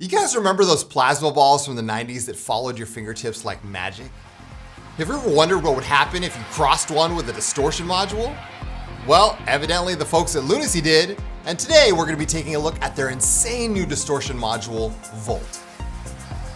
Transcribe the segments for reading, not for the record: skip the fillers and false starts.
You guys remember those plasma balls from the 90s that followed your fingertips like magic? Have you ever wondered what would happen if you crossed one with a distortion module? Well, evidently the folks at Lunacy did, and today we're going to be taking a look at their insane new distortion module, Volt.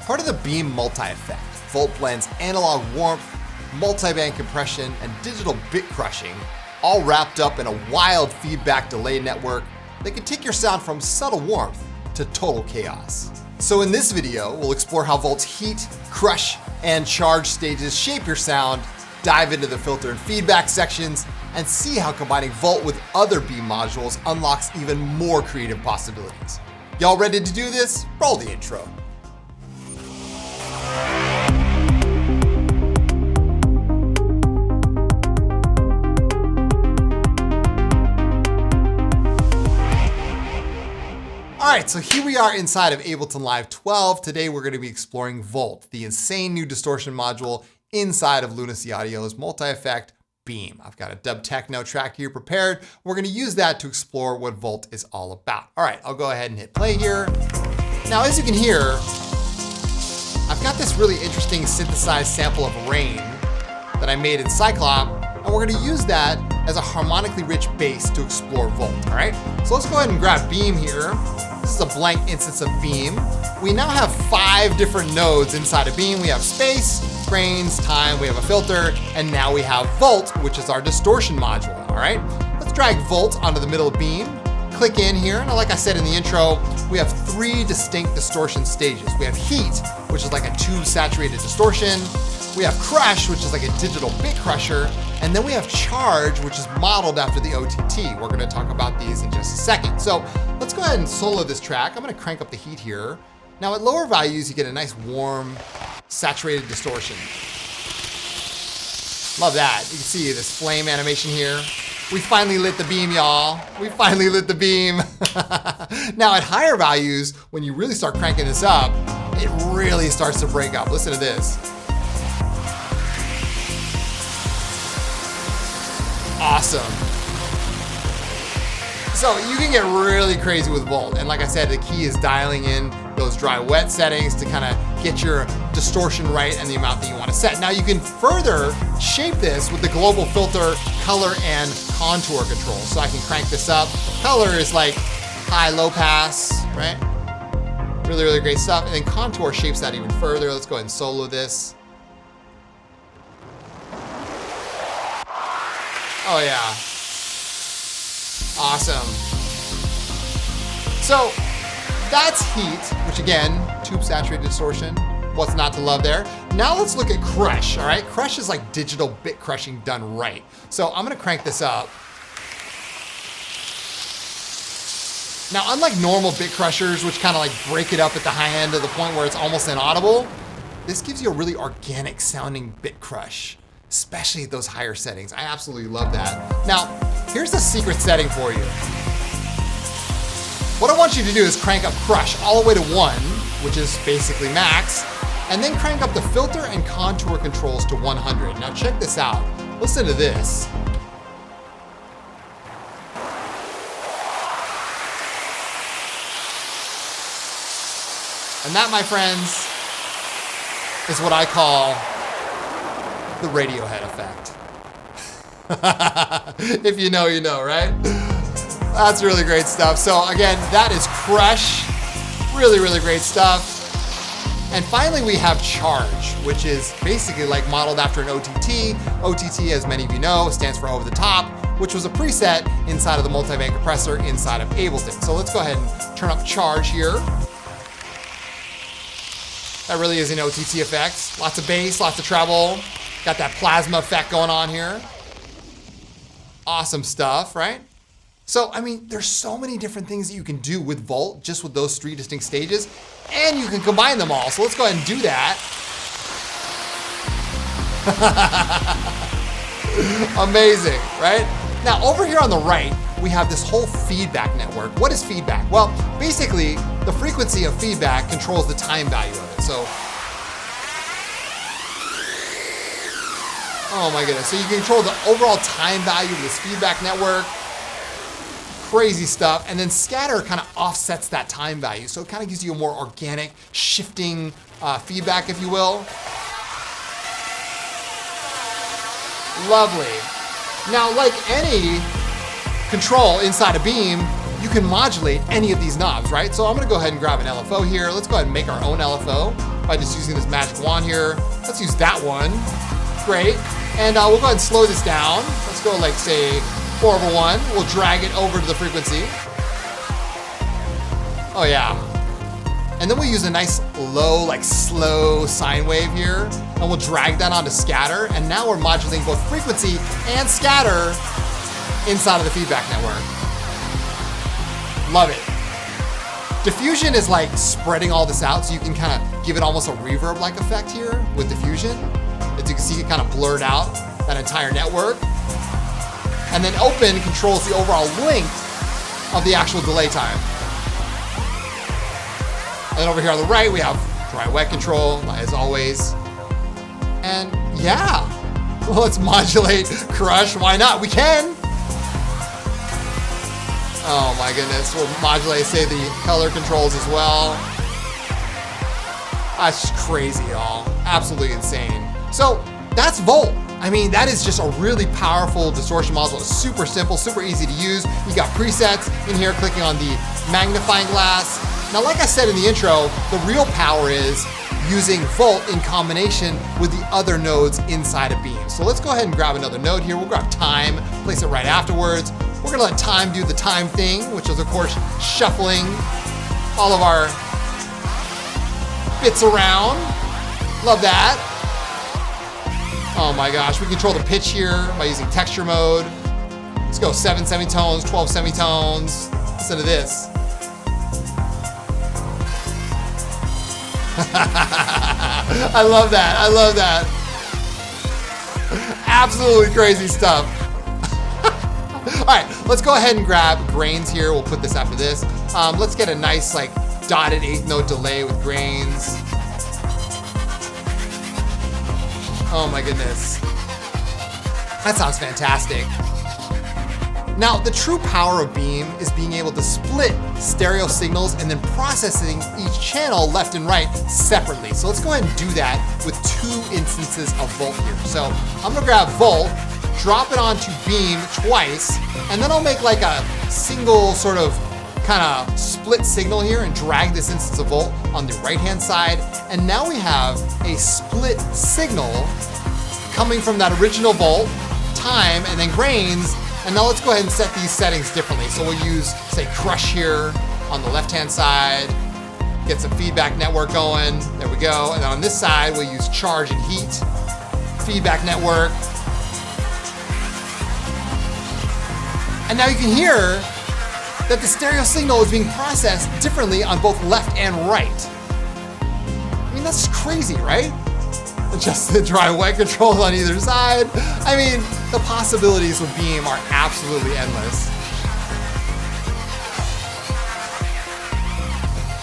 Part of the BEAM multi-effect, Volt blends analog warmth, multiband compression, and digital bit crushing, all wrapped up in a wild feedback delay network that can take your sound from subtle warmth to total chaos. So in this video, we'll explore how Volt's heat, crush, and charge stages shape your sound, dive into the filter and feedback sections, and see how combining Volt with other BEAM modules unlocks even more creative possibilities. Y'all ready to do this? Roll the intro. All right, so here we are inside of Ableton Live 12. Today we're going to be exploring Volt, the insane new distortion module inside of Lunacy Audio's multi-effect BEAM. I've got a dub techno track here prepared. We're going to use that to explore what Volt is all about. All right, I'll go ahead and hit play here. Now, as you can hear, I've got this really interesting synthesized sample of rain that I made in Cyclop, and we're going to use that as a harmonically rich bass to explore Volt, all right? So let's go ahead and grab BEAM here. This is a blank instance of BEAM. We now have 5 different nodes inside of BEAM. We have space, grains, time, we have a filter, and now we have Volt, which is our distortion module, all right? Let's drag Volt onto the middle of BEAM, click in here. Now, like I said in the intro, we have 3 distinct distortion stages. We have heat, which is like a tube saturated distortion. We have crush, which is like a digital bit crusher. And then we have charge, which is modeled after the OTT. We're gonna talk about these in just a second. So let's go ahead and solo this track. I'm gonna crank up the heat here. Now at lower values, you get a nice warm, saturated distortion. Love that. You can see this flame animation here. We finally lit the BEAM, y'all. We finally lit the BEAM. Now at higher values, when you really start cranking this up, it really starts to break up. Listen to this. Awesome. So you can get really crazy with Volt. And like I said, the key is dialing in those dry wet settings to kind of get your distortion right and the amount that you want to set. Now you can further shape this with the global filter, color, and contour control. So I can crank this up. Color is like high, low pass, right? Really, really great stuff. And then contour shapes that even further. Let's go ahead and solo this. Oh yeah. Awesome. So that's heat, which again, tube saturated distortion. What's not to love there? Now let's look at crush, all right? Crush is like digital bit crushing done right. So I'm gonna crank this up. Now, unlike normal bit crushers, which kind of like break it up at the high end to the point where it's almost inaudible, this gives you a really organic sounding bit crush, especially at those higher settings. I absolutely love that. Now, here's the secret setting for you. What I want you to do is crank up crush all the way to 1, which is basically max, and then crank up the filter and contour controls to 100. Now check this out. Listen to this. And that, my friends, is what I call the Radiohead effect. If you know, you know, right? That's really great stuff. So again, that is crush. Really, really great stuff. And finally, we have charge, which is basically like modeled after an OTT. OTT, as many of you know, stands for over the top, which was a preset inside of the multiband compressor inside of Ableton. So let's go ahead and turn up charge here. That really is an OTT effect. Lots of bass, lots of treble. Got that plasma effect going on here. Awesome stuff, right? So, I mean, there's so many different things that you can do with Volt, just with those 3 distinct stages, and you can combine them all. So let's go ahead and do that. Amazing, right? Now, over here on the right, we have this whole feedback network. What is feedback? Well, basically, the frequency of feedback controls the time value of it. So, oh my goodness. So you can control the overall time value of this feedback network. crazy stuff. And then scatter kind of offsets that time value. So it kind of gives you a more organic, shifting feedback, if you will. Lovely. Now, like any control inside a Beam, you can modulate any of these knobs, right? So I'm gonna go ahead and grab an LFO here. Let's go ahead and make our own LFO by just using this magic wand here. Let's use that one. Great. And we'll go ahead and slow this down. Let's go like say 4/1. We'll drag it over to the frequency. Oh yeah. And then we'll use a nice low, like slow sine wave here. And we'll drag that onto scatter. And now we're modulating both frequency and scatter inside of the feedback network. Love it. Diffusion is like spreading all this out so you can kind of give it almost a reverb-like effect here with diffusion. As you can see, it kind of blurred out that entire network. And then open controls the overall length of the actual delay time. And then over here on the right, we have dry wet control, as always. And yeah, well, let's modulate crush. Why not? We can. Oh my goodness. We'll modulate, say, the color controls as well. That's just crazy, y'all. Absolutely insane. So that's Volt. I mean, that is just a really powerful distortion module. It's super simple, super easy to use. You got presets in here, clicking on the magnifying glass. Now, like I said in the intro, the real power is using Volt in combination with the other nodes inside of Beam. So let's go ahead and grab another node here. We'll grab time, place it right afterwards. We're gonna let time do the time thing, which is of course shuffling all of our bits around. Love that. Oh my gosh, we control the pitch here by using texture mode. Let's go 7 semitones, 12 semitones. Listen to this. I love that, I love that. Absolutely crazy stuff. All right, let's go ahead and grab grains here. We'll put this after this. Let's get a nice like dotted 8th note delay with grains. Oh my goodness. That sounds fantastic. Now, the true power of Beam is being able to split stereo signals and then processing each channel left and right separately. So let's go ahead and do that with 2 instances of Volt here. So I'm gonna grab Volt, drop it onto Beam twice, and then I'll make like a single sort of kind of split signal here and drag this instance of Volt on the right-hand side. And now we have a split signal coming from that original Volt, time, and then grains. And now let's go ahead and set these settings differently. So we'll use, say, crush here on the left-hand side, get some feedback network going. There we go. And then on this side, we'll use charge and heat, feedback network. And now you can hear that the stereo signal is being processed differently on both left and right. I mean, that's crazy, right? Just the dry wet controls on either side. I mean, the possibilities with Beam are absolutely endless.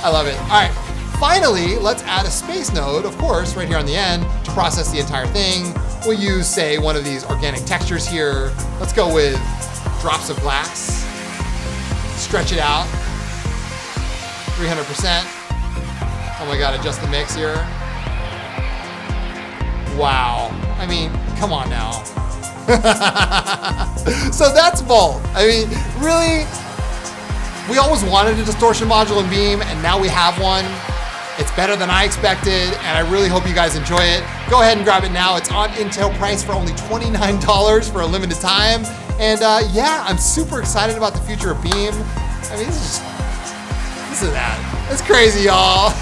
I love it. All right, finally, let's add a space node, of course, right here on the end to process the entire thing. We'll use, say, one of these organic textures here. Let's go with drops of glass. Stretch it out. 300%. Oh my God, adjust the mix here. Wow. I mean, come on now. So that's Volt. I mean, really, we always wanted a distortion module in Beam, and now we have one. It's better than I expected, and I really hope you guys enjoy it. Go ahead and grab it now. It's on Intel price for only $29 for a limited time. And yeah, I'm super excited about the future of Beam. I mean, listen to that. That's crazy, y'all.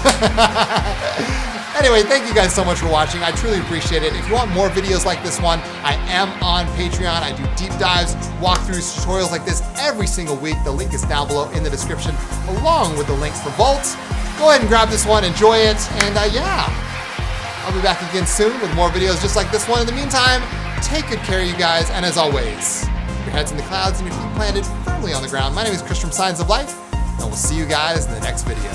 Anyway, thank you guys so much for watching. I truly appreciate it. If you want more videos like this one, I am on Patreon. I do deep dives, walkthroughs, tutorials like this every single week. The link is down below in the description, along with the links for Volt. Go ahead and grab this one, enjoy it, and yeah, I'll be back again soon with more videos just like this one. In the meantime, take good care of you guys, and as always, your head's in the clouds and your feet planted firmly on the ground. My name is Chris from Signs of Life, and we'll see you guys in the next video.